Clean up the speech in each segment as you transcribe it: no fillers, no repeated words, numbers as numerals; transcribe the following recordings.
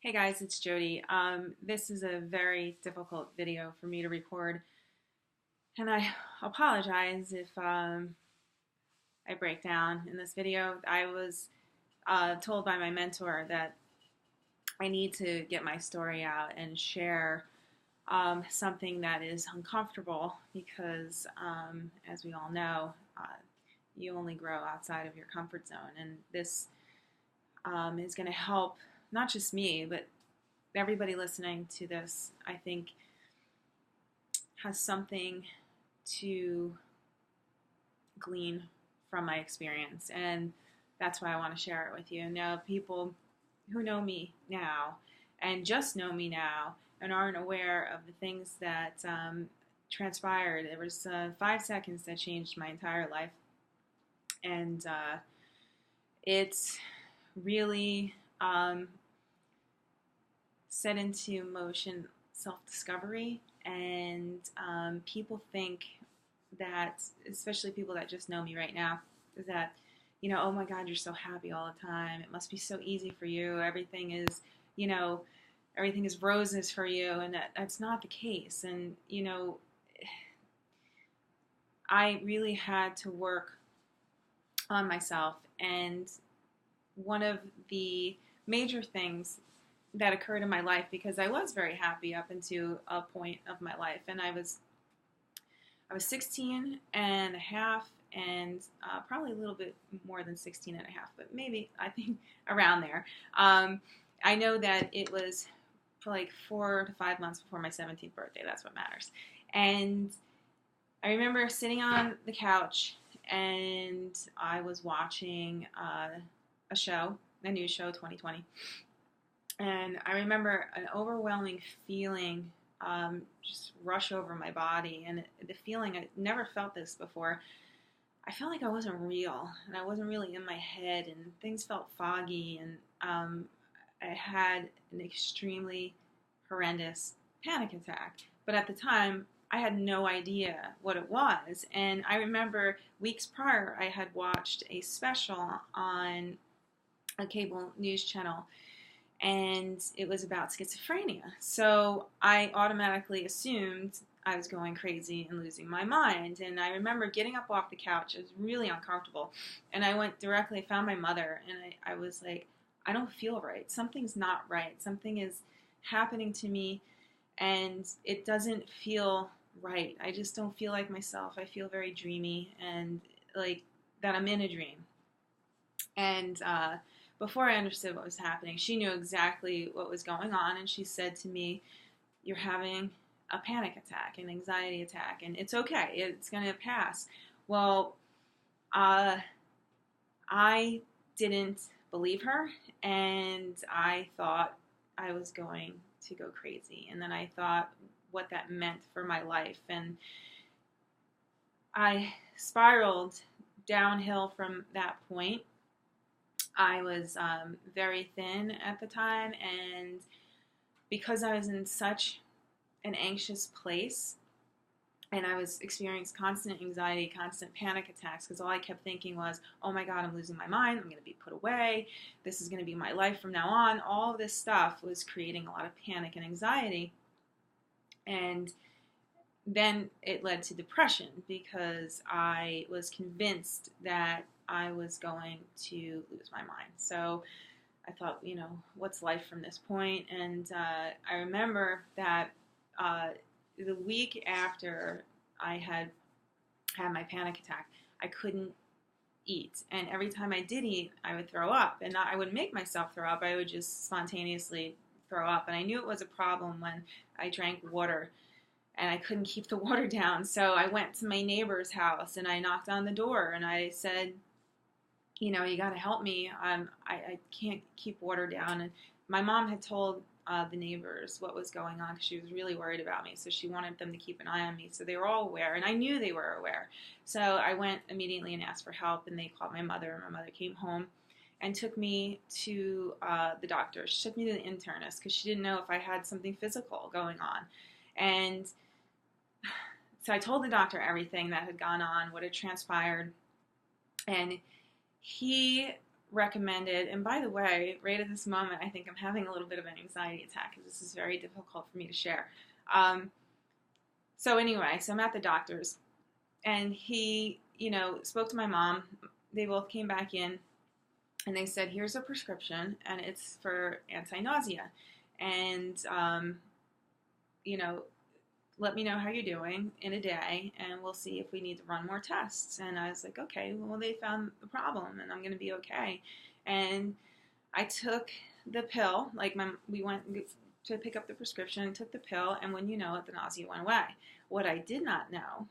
Hey guys, it's Jody. This is a very difficult video for me to record, and I apologize if I break down in this video. I was told by my mentor that I need to get my story out and share something that is uncomfortable because, as we all know, you only grow outside of your comfort zone, and this is going to help not just me, but everybody listening to this, I think, has something to glean from my experience. And that's why I want to share it with you. Now, people who know me now and just know me now and aren't aware of the things that transpired, there was 5 seconds that changed my entire life. And it's really set into motion self-discovery, and people think that, especially people that just know me right now, that, oh my God, you're so happy all the time. It must be so easy for you. You know, everything is roses for you, and that's not the case. And, I really had to work on myself, and one of the major things that occurred in my life, because I was very happy up until a point of my life, and I was 16 and a half, and probably a little bit more than 16 and a half, but maybe, I think, around there. I know that it was for like 4 to 5 months before my 17th birthday. That's what matters. And I remember sitting on the couch, and I was watching a show, a news show, 2020. And I remember an overwhelming feeling just rush over my body. And the feeling, I never felt this before. I felt like I wasn't real, and I wasn't really in my head, and things felt foggy. And I had an extremely horrendous panic attack. But at the time, I had no idea what it was. And I remember weeks prior, I had watched a special on a cable news channel, and it was about schizophrenia. So I automatically assumed I was going crazy and losing my mind. And I remember getting up off the couch. It was really uncomfortable. And I went directly, found my mother, and I was like, I don't feel right. Something's not right. Something is happening to me, and it doesn't feel right. I just don't feel like myself. I feel very dreamy, and like that I'm in a dream. And before I understood what was happening, she knew exactly what was going on, and she said to me, "You're having a panic attack, an anxiety attack, and it's okay. It's going to pass." Well, uh, I didn't believe her, and I thought I was going to go crazy. And then I thought what that meant for my life, and I spiraled downhill from that point. I was very thin at the time, and because I was in such an anxious place, and I was experiencing constant anxiety, constant panic attacks, because all I kept thinking was, oh my God, I'm losing my mind, I'm going to be put away, this is going to be my life from now on. All this stuff was creating a lot of panic and anxiety. And then it led to depression, because I was convinced that I was going to lose my mind. So I thought, what's life from this point? And I remember that the week after I had my panic attack, I couldn't eat. And every time I did eat, I would throw up. And I wouldn't make myself throw up. I would just spontaneously throw up. And I knew it was a problem when I drank water, and I couldn't keep the water down. So I went to my neighbor's house, and I knocked on the door, and I said, you got to help me. I can't keep water down. And my mom had told the neighbors what was going on, because she was really worried about me. So she wanted them to keep an eye on me. So they were all aware, and I knew they were aware. So I went immediately and asked for help, and they called my mother, and my mother came home and took me to the doctor. She took me to the internist, because she didn't know if I had something physical going on. And so I told the doctor everything that had gone on, what had transpired, and he recommended, and by the way, right at this moment, I think I'm having a little bit of an anxiety attack because this is very difficult for me to share. Um, so anyway, so I'm at the doctor's, and he, spoke to my mom. They both came back in, and they said, "Here's a prescription, and it's for anti-nausea, and you know, let me know how you're doing in a day, and we'll see if we need to run more tests." And I was like, okay, well, they found the problem, and I'm going to be okay. And I took the pill, like we went to pick up the prescription, took the pill, and when you know it, the nausea went away. What I did not know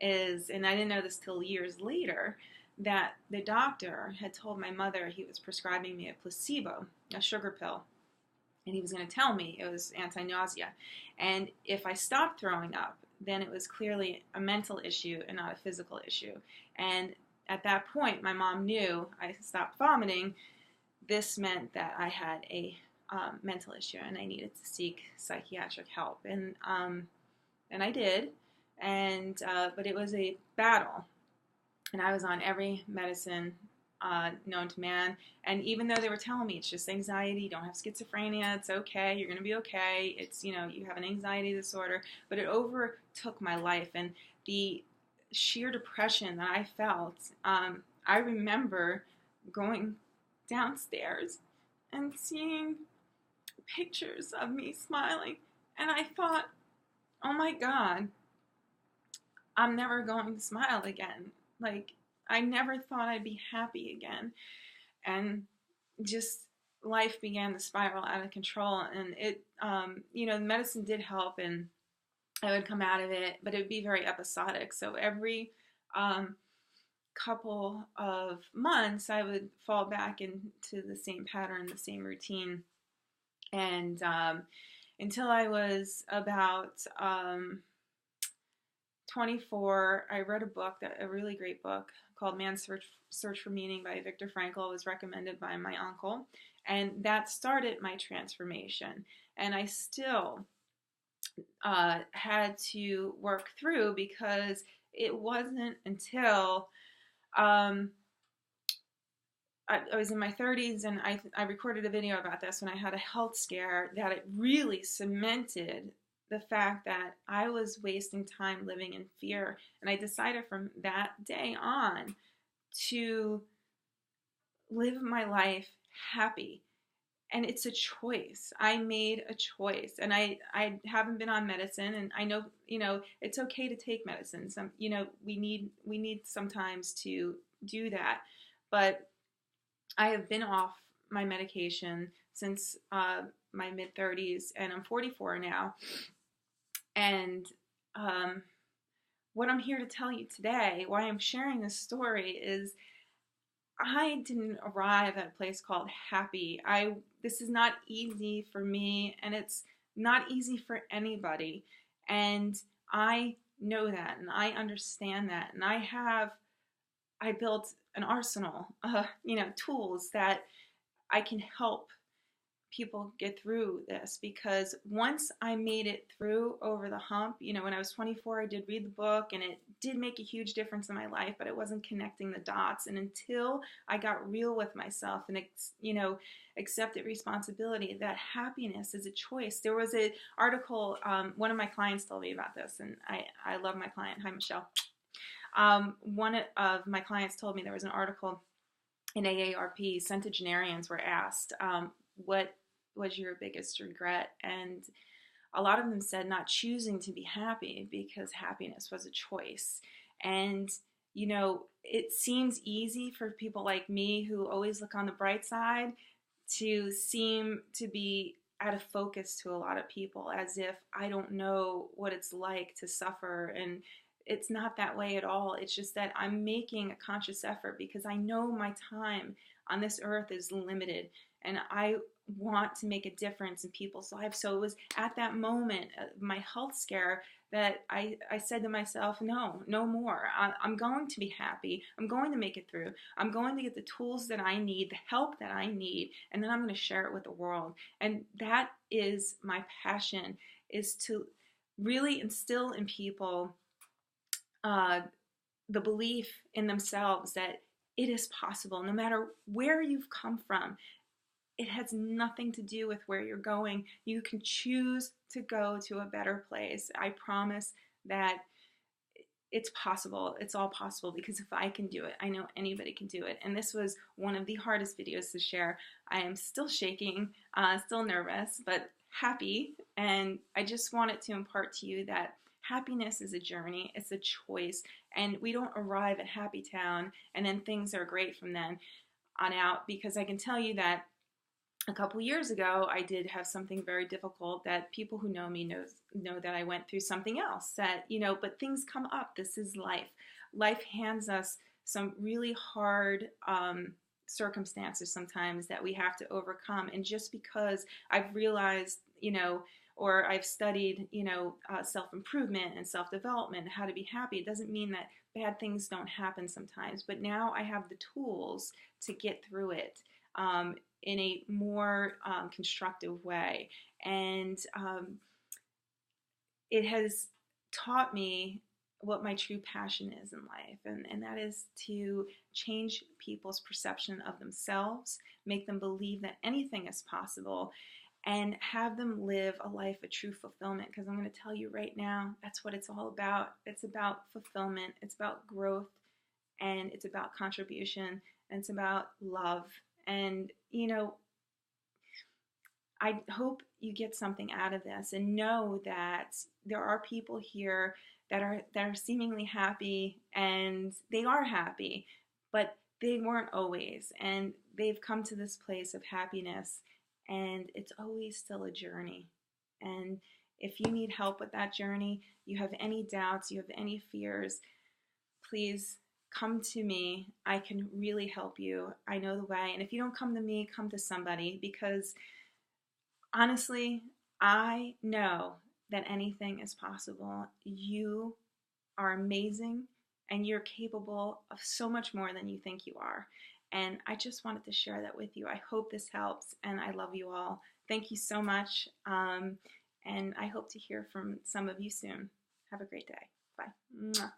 is, and I didn't know this till years later, that the doctor had told my mother he was prescribing me a placebo, a sugar pill, and he was going to tell me it was anti-nausea. And if I stopped throwing up, then it was clearly a mental issue and not a physical issue. And at that point, my mom knew I stopped vomiting. This meant that I had a mental issue and I needed to seek psychiatric help. And I did. But it was a battle. And I was on every medicine known to man. And even though they were telling me it's just anxiety, you don't have schizophrenia, it's okay, you're going to be okay, it's, you have an anxiety disorder, but it overtook my life. And the sheer depression that I felt, I remember going downstairs and seeing pictures of me smiling. And I thought, oh my God, I'm never going to smile again. Like, I never thought I'd be happy again. And just life began to spiral out of control. And it, medicine did help and I would come out of it, but it would be very episodic. So every couple of months, I would fall back into the same pattern, the same routine. And until I was about 24, I read a book, a really great book called Man's Search for Meaning by Viktor Frankl. It was recommended by my uncle, and that started my transformation. And I still had to work through, because it wasn't until I was in my 30s, and I recorded a video about this when I had a health scare, that it really cemented the fact that I was wasting time living in fear. And I decided from that day on to live my life happy. And it's a choice. I made a choice. And I haven't been on medicine, and I know, it's okay to take medicine. We need sometimes to do that. But I have been off my medication since my mid 30s, and I'm 44 now. And what I'm here to tell you today, why I'm sharing this story, is I didn't arrive at a place called happy. This is not easy for me, and it's not easy for anybody. And I know that, and I understand that, and I built an arsenal, tools that I can help people get through this, because once I made it through over the hump, when I was 24, I did read the book, and it did make a huge difference in my life, but it wasn't connecting the dots. And until I got real with myself and, accepted responsibility that happiness is a choice. There was an article, one of my clients told me about this, and I love my client. Hi, Michelle. One of my clients told me there was an article in AARP, centenarians were asked, what was your biggest regret? And a lot of them said not choosing to be happy, because happiness was a choice. And, it seems easy for people like me who always look on the bright side to seem to be out of focus to a lot of people, as if I don't know what it's like to suffer. And it's not that way at all. It's just that I'm making a conscious effort, because I know my time on this earth is limited, and I want to make a difference in people's lives. So it was at that moment, my health scare, that I said to myself, no more. I'm going to be happy. I'm going to make it through. I'm going to get the tools that I need, the help that I need, and then I'm going to share it with the world. And that is my passion, is to really instill in people the belief in themselves that It is possible, no matter where you've come from. It has nothing to do with where you're going. You can choose to go to a better place. I promise that it's possible. It's all possible, because if I can do it, I know anybody can do it. And this was one of the hardest videos to share. I am still shaking, still nervous, but happy. And I just wanted to impart to you that happiness is a journey, it's a choice. And we don't arrive at Happy Town and then things are great from then on out, because I can tell you that a couple years ago, I did have something very difficult that people who know me know that I went through something else, that, but things come up. This is life. Life hands us some really hard circumstances sometimes that we have to overcome. And just because I've realized, or I've studied, self-improvement and self-development, how to be happy, it doesn't mean that bad things don't happen sometimes. But now I have the tools to get through it. In a more constructive way. And it has taught me what my true passion is in life, and that is to change people's perception of themselves, make them believe that anything is possible, and have them live a life of true fulfillment. Because I'm going to tell you right now, that's what it's all about. It's about fulfillment, it's about growth, and it's about contribution, and it's about love. And, I hope you get something out of this, and know that there are people here that are seemingly happy, and they are happy, but they weren't always, and they've come to this place of happiness, and it's always still a journey. And if you need help with that journey, you have any doubts, you have any fears, please come to me. I can really help you. I know the way. And if you don't come to me, come to somebody, because honestly, I know that anything is possible. You are amazing, and you're capable of so much more than you think you are. And I just wanted to share that with you. I hope this helps, and I love you all. Thank you so much. And I hope to hear from some of you soon. Have a great day. Bye. Mwah.